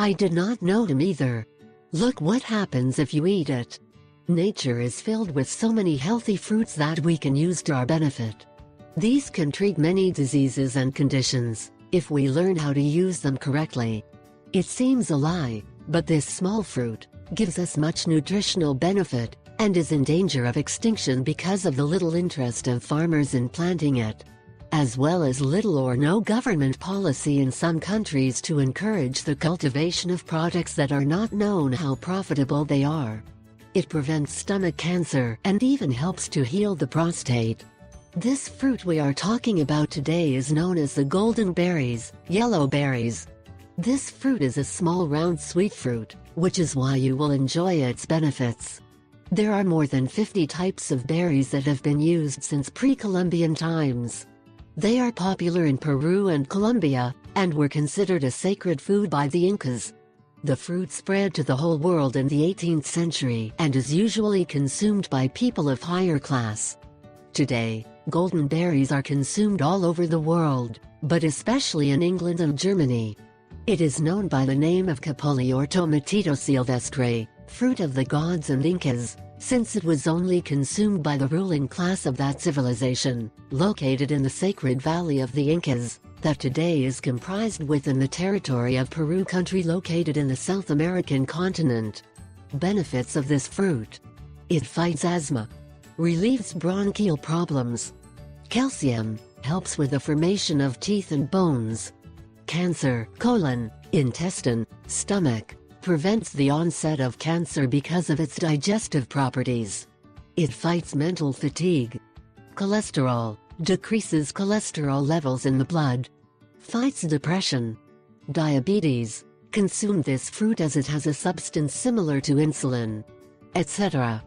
I did not know them either. Look what happens if you eat it. Nature is filled with so many healthy fruits that we can use to our benefit. These can treat many diseases and conditions, if we learn how to use them correctly. It seems a lie, but this small fruit gives us much nutritional benefit, and is in danger of extinction because of the little interest of farmers in planting it, as well as little or no government policy in some countries to encourage the cultivation of products that are not known how profitable they are. It prevents stomach cancer and even helps to heal the prostate. This fruit we are talking about today is known as the golden berries, yellow berries. This fruit is a small round sweet fruit, which is why you will enjoy its benefits. There are more than 50 types of berries that have been used since pre-Columbian times. They are popular in Peru and Colombia, and were considered a sacred food by the Incas. The fruit spread to the whole world in the 18th century and is usually consumed by people of higher class. Today, golden berries are consumed all over the world, but especially in England and Germany. It is known by the name of capulli or tomatito silvestre, fruit of the gods and Incas, since it was only consumed by the ruling class of that civilization, located in the sacred valley of the Incas, that today is comprised within the territory of Peru, country located in the South American continent. Benefits of this fruit: it fights asthma, relieves bronchial problems. Calcium helps with the formation of teeth and bones. Cancer, colon, intestine, stomach, prevents the onset of cancer because of its digestive properties. It fights mental fatigue. Cholesterol, decreases cholesterol levels in the blood. Fights depression. Diabetes, consume this fruit as it has a substance similar to insulin, etc.